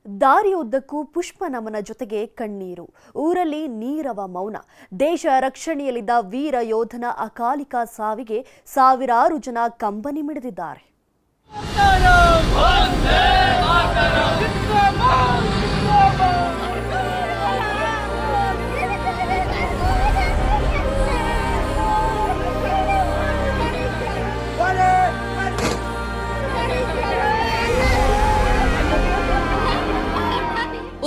ದಾರಿಯುದ್ದಕ್ಕೂ ಪುಷ್ಪ ನಮನ ಜೊತೆಗೆ ಕಣ್ಣೀರು. ಊರಲ್ಲಿ ನೀರವ ಮೌನ. ದೇಶ ರಕ್ಷಣೆಯಲ್ಲಿದ್ದ ವೀರ ಯೋಧನ ಅಕಾಲಿಕ ಸಾವಿಗೆ ಸಾವಿರಾರು ಜನ ಕಂಬನಿ ಮಿಡಿದಿದ್ದಾರೆ.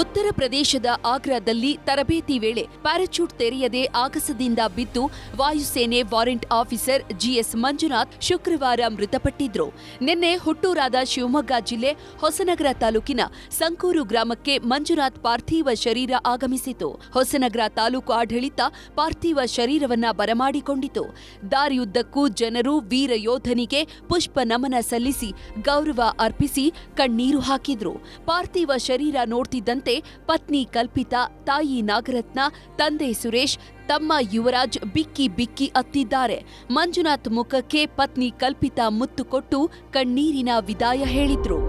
ಉತ್ತರ ಪ್ರದೇಶದ ಆಗ್ರಾದಲ್ಲಿ ತರಬೇತಿ ವೇಳೆ ಪ್ಯಾರಾಚೂಟ್ ತೆರೆಯದೆ ಆಗಸದಿಂದ ಬಿದ್ದು ವಾಯುಸೇನೆ ವಾರೆಂಟ್ ಆಫೀಸರ್ ಜಿಎಸ್ ಮಂಜುನಾಥ್ ಶುಕ್ರವಾರ ಮೃತಪಟ್ಟಿದ್ರು. ನಿನ್ನೆ ಹುಟ್ಟೂರಾದ ಶಿವಮೊಗ್ಗ ಜಿಲ್ಲೆ ಹೊಸನಗರ ತಾಲೂಕಿನ ಸಂಕೂರು ಗ್ರಾಮಕ್ಕೆ ಮಂಜುನಾಥ್ ಪಾರ್ಥಿವ ಶರೀರ ಆಗಮಿಸಿತು. ಹೊಸನಗರ ತಾಲೂಕು ಆಡಳಿತ ಪಾರ್ಥಿವ ಶರೀರವನ್ನ ಬರಮಾಡಿಕೊಂಡಿತು. ದಾರಿಯುದ್ದಕ್ಕೂ ಜನರು ವೀರ ಯೋಧನಿಗೆ ಪುಷ್ಪ ನಮನ ಸಲ್ಲಿಸಿ ಗೌರವ ಅರ್ಪಿಸಿ ಕಣ್ಣೀರು ಹಾಕಿದ್ರು. ಪಾರ್ಥಿವ ಶರೀರ ನೋಡ್ತಿದ್ದಂತೆ ಪತ್ನಿ ಕಲ್ಪಿತಾ, ತಾಯಿ ನಾಗರತ್ನ, ತಂದೆ ಸುರೇಶ್, ತಮ್ಮ ಯುವರಾಜ್ ಬಿಕ್ಕಿ ಬಿಕ್ಕಿ ಅತ್ತಿದ್ದಾರೆ. ಮಂಜುನಾಥ್ ಮುಖಕ್ಕೆ ಪತ್ನಿ ಕಲ್ಪಿತಾ ಮುತ್ತು ಕೊಟ್ಟು ಕಣ್ಣೀರಿನ ವಿದಾಯ ಹೇಳಿದ್ರು.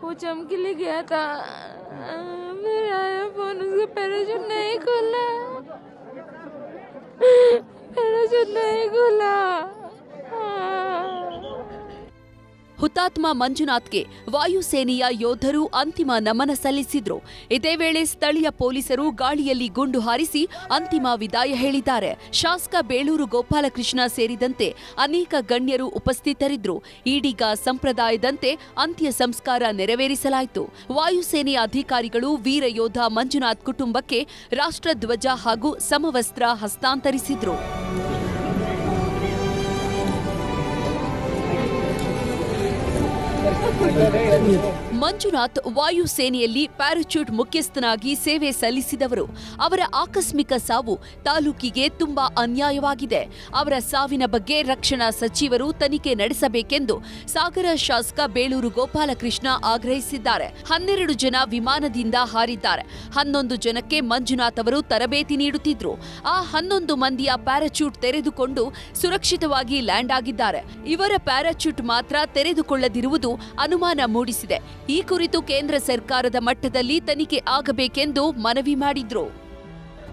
वो चमकी ले गया था, फिर आया फोन, उसका पैराशूट नहीं खुला। ಹುತಾತ್ಮ ಮಂಜುನಾಥ್ಗೆ ವಾಯುಸೇನೆಯ ಯೋಧರು ಅಂತಿಮ ನಮನ ಸಲ್ಲಿಸಿದ್ರು. ಇದೇ ವೇಳೆ ಸ್ಥಳೀಯ ಪೊಲೀಸರು ಗಾಳಿಯಲ್ಲಿ ಗುಂಡು ಹಾರಿಸಿ ಅಂತಿಮ ವಿದಾಯ ಹೇಳಿದ್ದಾರೆ. ಶಾಸಕ ಬೇಳೂರು ಗೋಪಾಲಕೃಷ್ಣ ಸೇರಿದಂತೆ ಅನೇಕ ಗಣ್ಯರು ಉಪಸ್ಥಿತರಿದ್ದರು. ಈಡೀಗ ಸಂಪ್ರದಾಯದಂತೆ ಅಂತ್ಯ ಸಂಸ್ಕಾರ ನೆರವೇರಿಸಲಾಯಿತು. ವಾಯುಸೇನೆಯ ಅಧಿಕಾರಿಗಳು ವೀರ ಯೋಧ ಮಂಜುನಾಥ್ ಕುಟುಂಬಕ್ಕೆ ರಾಷ್ಟ್ರಧ್ವಜ ಹಾಗೂ ಸಮವಸ್ತ್ರ ಹಸ್ತಾಂತರಿಸಿದ್ರು. ಮಂಜುನಾಥ್ ವಾಯುಸೇನೆಯಲ್ಲಿ ಪ್ಯಾರಾಚೂಟ್ ಮುಖ್ಯಸ್ಥನಾಗಿ ಸೇವೆ ಸಲ್ಲಿಸಿದವರು. ಅವರ ಆಕಸ್ಮಿಕ ಸಾವು ತಾಲೂಕಿಗೆ ತುಂಬಾ ಅನ್ಯಾಯವಾಗಿದೆ. ಅವರ ಸಾವಿನ ಬಗ್ಗೆ ರಕ್ಷಣಾ ಸಚಿವರು ತನಿಖೆ ನಡೆಸಬೇಕೆಂದು ಸಾಗರ ಶಾಸಕ ಬೇಳೂರು ಗೋಪಾಲಕೃಷ್ಣ ಆಗ್ರಹಿಸಿದ್ದಾರೆ. 12 ಜನ ವಿಮಾನದಿಂದ ಹಾರಿದ್ದಾರೆ. 11 ಜನಕ್ಕೆ ಮಂಜುನಾಥ್ ಅವರು ತರಬೇತಿ ನೀಡುತ್ತಿದ್ರು. ಆ 11 ಮಂದಿಯ ಪ್ಯಾರಾಚೂಟ್ ತೆರೆದುಕೊಂಡು ಸುರಕ್ಷಿತವಾಗಿ ಲ್ಯಾಂಡ್ ಆಗಿದ್ದಾರೆ. ಇವರ ಪ್ಯಾರಾಚೂಟ್ ಮಾತ್ರ ತೆರೆದುಕೊಳ್ಳದಿರುವುದು ಅನುಮಾನ ಮೂಡಿಸಿದೆ. ಈ ಕುರಿತು ಕೇಂದ್ರ ಸರ್ಕಾರದ ಮಟ್ಟದಲ್ಲಿ ತನಿಖೆ ಆಗಬೇಕೆಂದು ಮನವಿ ಮಾಡಿದ್ರು.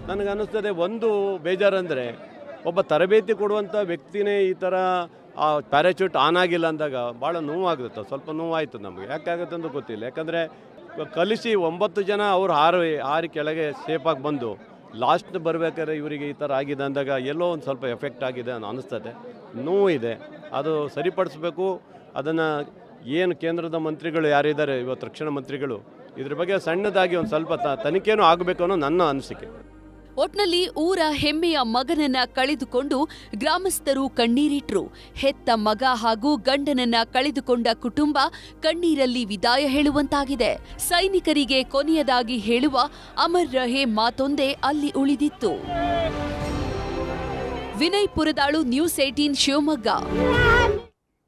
ನನಗನ್ನಿಸ್ತದೆ, ಒಂದು ಬೇಜಾರಂದರೆ ಒಬ್ಬ ತರಬೇತಿ ಕೊಡುವಂಥ ವ್ಯಕ್ತಿನೇ ಈ ಥರ ಪ್ಯಾರಾಚೂಟ್ ಆನ್ ಆಗಿಲ್ಲ ಅಂದಾಗ ಭಾಳ ನೋವಾಗುತ್ತೆ. ಸ್ವಲ್ಪ ನೋವಾಯಿತು ನಮಗೆ. ಯಾಕಾಗುತ್ತೆ ಅಂತ ಗೊತ್ತಿಲ್ಲ. ಯಾಕಂದರೆ ಕಲಿಸಿ 9 ಜನ ಅವರು ಹಾರಿ ಕೆಳಗೆ ಸೇಫಾಗಿ ಬಂದು ಲಾಸ್ಟ್ ಬರಬೇಕಾದ್ರೆ ಇವರಿಗೆ ಈ ಥರ ಆಗಿದೆ ಅಂದಾಗ ಎಲ್ಲೋ ಒಂದು ಸ್ವಲ್ಪ ಎಫೆಕ್ಟ್ ಆಗಿದೆ ಅನ್ನೋ ಅನಿಸ್ತದೆ. ನೋವು ಇದೆ. ಅದು ಸರಿಪಡಿಸ್ಬೇಕು. ಅದನ್ನು ಏನು ಕೇಂದ್ರದ ಮಂತ್ರಿಗಳು ಯಾರಿದ್ದಾರೆ ಇವತ್ತು, ರಕ್ಷಣಾ ಮಂತ್ರಿಗಳು, ಇದ್ರ ಬಗ್ಗೆ ಸಣ್ಣದಾಗಿ ಒಂದು ಸ್ವಲ್ಪ ತನಿಖೆನೂ ಆಗಬೇಕು ಅನ್ನೋ ನನ್ನ ಅನಿಸಿಕೆ. ಒಟ್ನಲ್ಲಿ ಊರ ಹೆಮ್ಮೆಯ ಮಗನನ್ನ ಕಳೆದುಕೊಂಡು ಗ್ರಾಮಸ್ಥರು ಕಣ್ಣೀರಿಟ್ರು. ಹೆತ್ತ ಮಗ ಹಾಗೂ ಗಂಡನನ್ನ ಕಳೆದುಕೊಂಡ ಕುಟುಂಬ ಕಣ್ಣೀರಲ್ಲಿ ವಿದಾಯ ಹೇಳುವಂತಾಗಿದೆ. ಸೈನಿಕರಿಗೆ ಕೊನೆಯದಾಗಿ ಹೇಳುವ ಅಮರ್ ರಹೇ ಮಾತೊಂದೇ ಅಲ್ಲಿ ಉಳಿದಿತ್ತು. ವಿನಯ್ ಪುರದಾಳು, ನ್ಯೂಸ್ 18 ಶಿವಮೊಗ್ಗ.